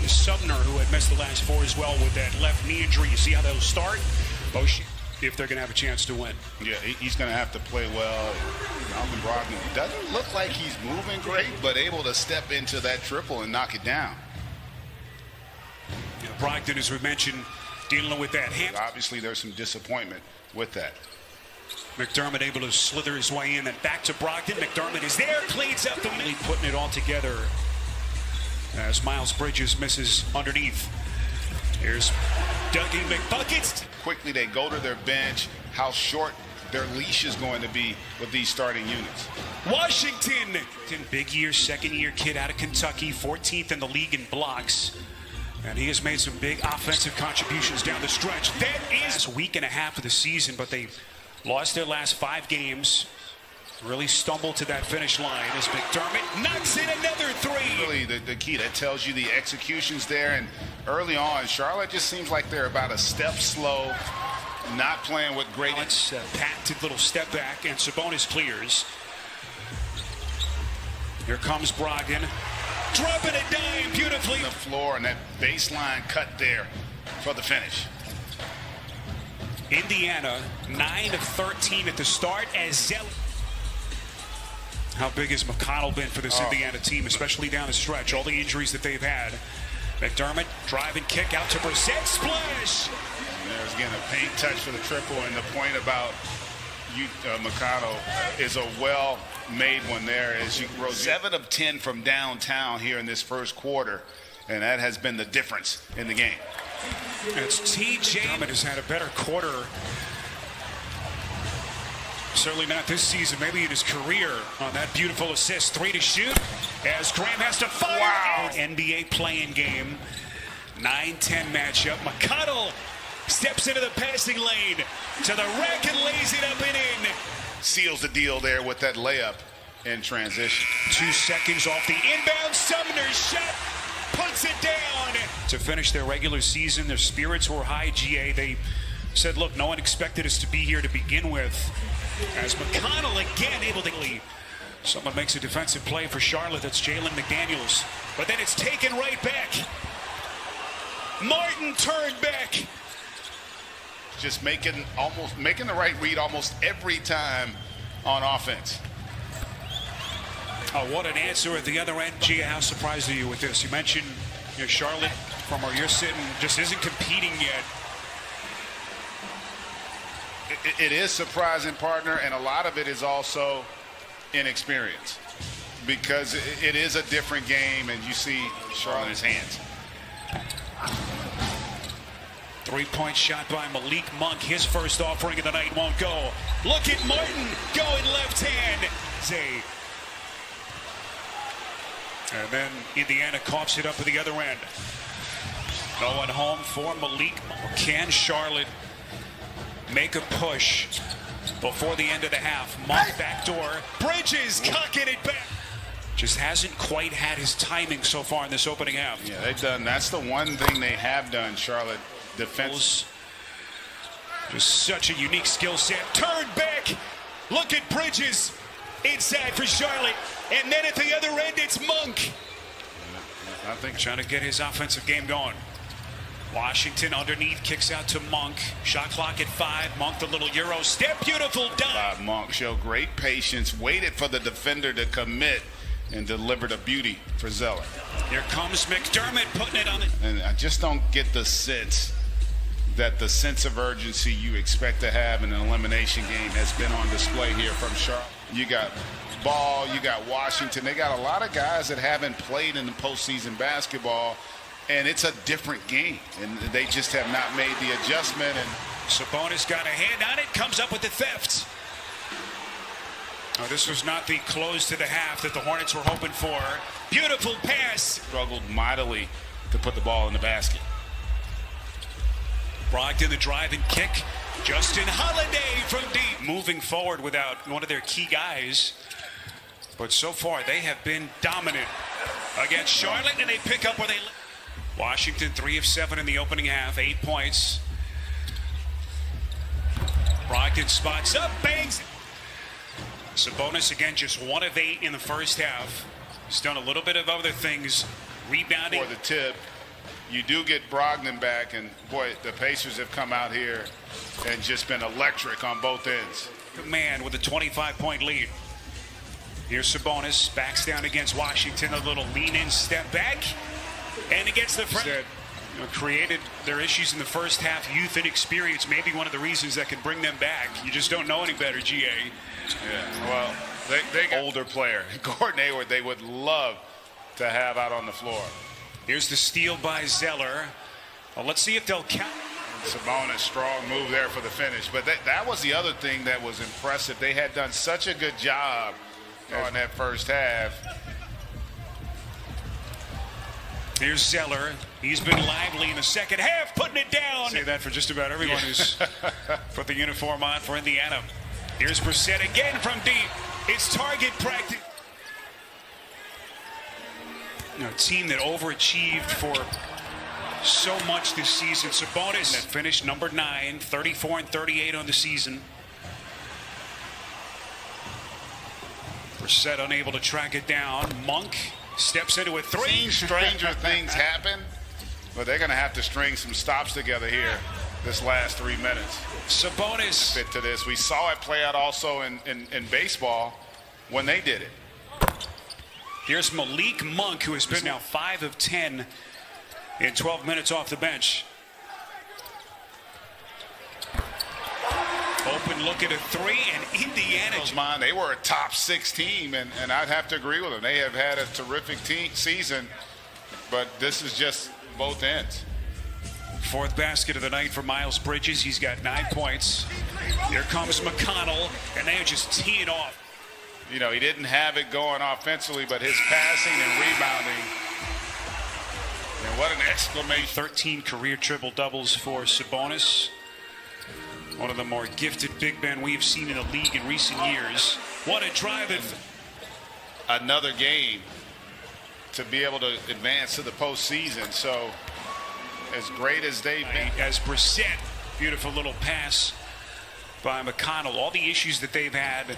Sumner, who had missed the last 4 as well with that left knee injury. You see how they'll start? If they're going to have a chance to win. Yeah, he's going to have to play well. Malcolm Brogdon doesn't look like he's moving great, but able to step into that triple and knock it down. Yeah, Brogdon, as we mentioned, dealing with that hand. Obviously, there's some disappointment with that. McDermott able to slither his way in, and back to Brogdon. McDermott is there, cleans up the middle, putting it all together as Miles Bridges misses underneath. Here's Dougie McBuckets. Quickly they go to their bench, how short their leash is going to be with these starting units. Washington, big year, second-year kid out of Kentucky, 14th in the league in blocks. And he has made some big offensive contributions down the stretch. That is a week and a half of the season, but they lost their last 5 games. Really stumbled to that finish line as McDermott knocks in another 3. Really the key, that tells you the execution's there. And early on, Charlotte just seems like they're about a step slow, not playing with great. Patented little step back, and Sabonis clears. Here comes Brogdon, dropping a dime beautifully. The floor and that baseline cut there for the finish. Indiana 9 of 13 at the start as Zell. How big has McConnell been for this Indiana team, especially down the stretch? All the injuries that they've had. McDermott, drive and kick out to Brissett, splash! And there's again a paint touch for the triple, and the point about McConnell is a well-made one there. As you grow 7 of 10 from downtown here in this first quarter, and that has been the difference in the game. It's T.J. has had a better quarter. Certainly not this season, maybe in his career, on that beautiful assist. 3 to shoot as Graham has to fire. Wow. NBA playing game. 9-10 matchup. McConnell steps into the passing lane to the rack and lays it up and in. Seals the deal there with that layup in transition. 2 seconds off the inbound. Sumner's shot puts it down. To finish their regular season, their spirits were high, GA. They said, look, no one expected us to be here to begin with. As McConnell again able to lead. Someone makes a defensive play for Charlotte. That's Jalen McDaniels. But then it's taken right back. Martin turned back. Just making the right read almost every time on offense. Oh, what an answer at the other end. Gia, how surprised are you with this? You mentioned Charlotte, from where you're sitting, just isn't competing yet. It is surprising, partner, and a lot of it is also inexperience, because it is a different game, and you see Charlotte's hands. 3-point shot by Malik Monk. His first offering of the night won't go. Look at Martin going left hand. Zay. And then Indiana coughs it up at the other end. No one home for Malik. Can Charlotte make a push before the end of the half? Monk backdoor. Bridges cocking it back. Just hasn't quite had his timing so far in this opening half. Yeah, they've done. That's the one thing they have done, Charlotte. Defense. Just such a unique skill set. Turn back. Look at Bridges inside for Charlotte. And then at the other end, it's Monk. I think trying to get his offensive game going. Washington underneath, kicks out to Monk. Shot clock at 5. Monk, the little Euro step. Beautiful dive. Monk showed great patience, waited for the defender to commit, and delivered a beauty for Zeller. Here comes McDermott putting it on it. And I just don't get the sense that the sense of urgency you expect to have in an elimination game has been on display here from Charlotte. You got Ball, you got Washington. They got a lot of guys that haven't played in the postseason basketball, and it's a different game, and they just have not made the adjustment. And Sabonis got a hand on it, comes up with the theft. Oh, this was not the close to the half that the Hornets were hoping for. Beautiful pass. Struggled mightily to put the ball in the basket. Brogdon, the drive and kick. Justin Holiday from deep. Moving forward without one of their key guys. But so far, they have been dominant against Charlotte, and they pick up where they... Washington, 3 of 7 in the opening half, 8 points. Brogdon spots up, bangs. Sabonis, again, just 1 of 8 in the first half. He's done a little bit of other things, rebounding. For the tip, You do get Brogdon back, and boy, the Pacers have come out here and just been electric on both ends. Man with a 25-point lead. Here's Sabonis, backs down against Washington, a little lean-in step back, and against the front. Created their issues in the first half. Youth and experience may be one of the reasons that can bring them back. You just don't know any better, GA. Yeah, well, they got older player. Gordon Hayward, they would love to have out on the floor. Here's the steal by Zeller. Well, let's see if they'll count. Sabonis, strong move there for the finish. But that was the other thing that was impressive. They had done such a good job on that first half. Here's Zeller. He's been lively in the second half, putting it down. Say that for just about everyone who's put the uniform on for Indiana. Here's Brissett again from deep. It's target practice. A team that overachieved for so much this season. Sabonis that finished number 9, 34 and 38 on the season. Brissett unable to track it down. Monk steps into a three. Stranger things happen, but they're going to have to string some stops together here this last 3 minutes. Sabonis fit to this. We saw it play out also in baseball when they did it. Here's Malik Monk, who has been now 5 of 10 in 12 minutes off the bench. Open look at a three, and Indiana. They were a top 6 team, and I'd have to agree with them. They have had a terrific season, but this is just both ends. 4th basket of the night for Miles Bridges. He's got 9 points. Here comes McConnell, and they are just teeing off. You know, he didn't have it going offensively, but his passing and rebounding. And what an exclamation. 13 career triple-doubles for Sabonis. One of the more gifted big men we've seen in the league in recent years. What a drive. Another game to be able to advance to the postseason. So, as great as they've been. As Brissett, beautiful little pass by McConnell. All the issues that they've had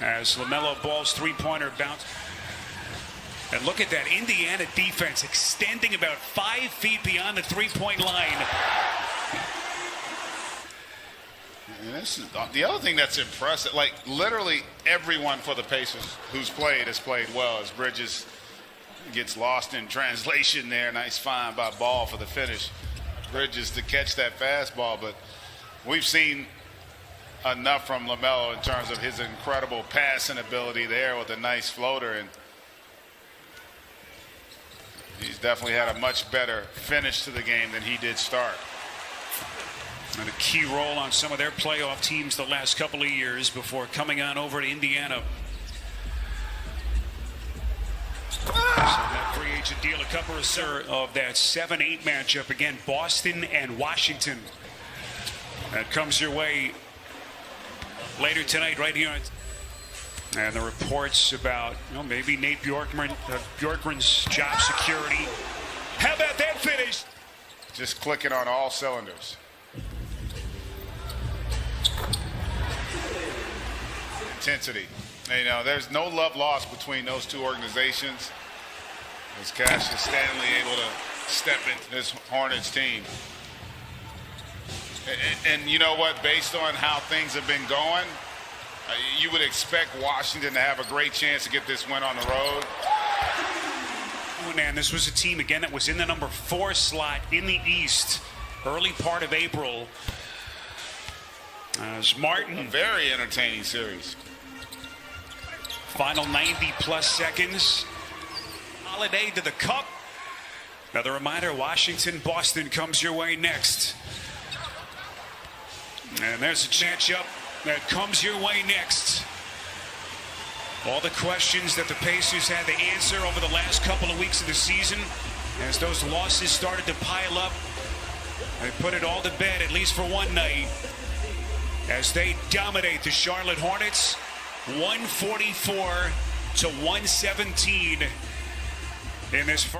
as LaMelo Ball's three-pointer bounce. And look at that Indiana defense extending about 5 feet beyond the three-point line. And this is the other thing that's impressive. Like, literally everyone for the Pacers who's played has played well. As Bridges gets lost in translation there. Nice find by Ball for the finish. Bridges to catch that fastball. But we've seen enough from LaMelo in terms of his incredible passing ability there with a nice floater. And he's definitely had a much better finish to the game than he did start. And a key role on some of their playoff teams the last couple of years before coming on over to Indiana. So that creates a deal, a couple of that 7-8 matchup. Again, Boston and Washington. That comes your way later tonight right here. And the reports about maybe Nate Bjorkgren's job security. How about that finish? Just clicking on all cylinders. Intensity. You know, there's no love lost between those two organizations. As Cassius Stanley able to step into this Hornets team. And you know what? Based on how things have been going, you would expect Washington to have a great chance to get this win on the road. And this was a team, again, that was in the number 4 slot in the East early part of April. As Martin. A very entertaining series. Final 90-plus seconds. Holiday to the cup. Another reminder, Washington, Boston comes your way next. And there's a matchup that comes your way next. All the questions that the Pacers had to answer over the last couple of weeks of the season, as those losses started to pile up, they put it all to bed, at least for one night, as they dominate the Charlotte Hornets, 144 to 117 in this first.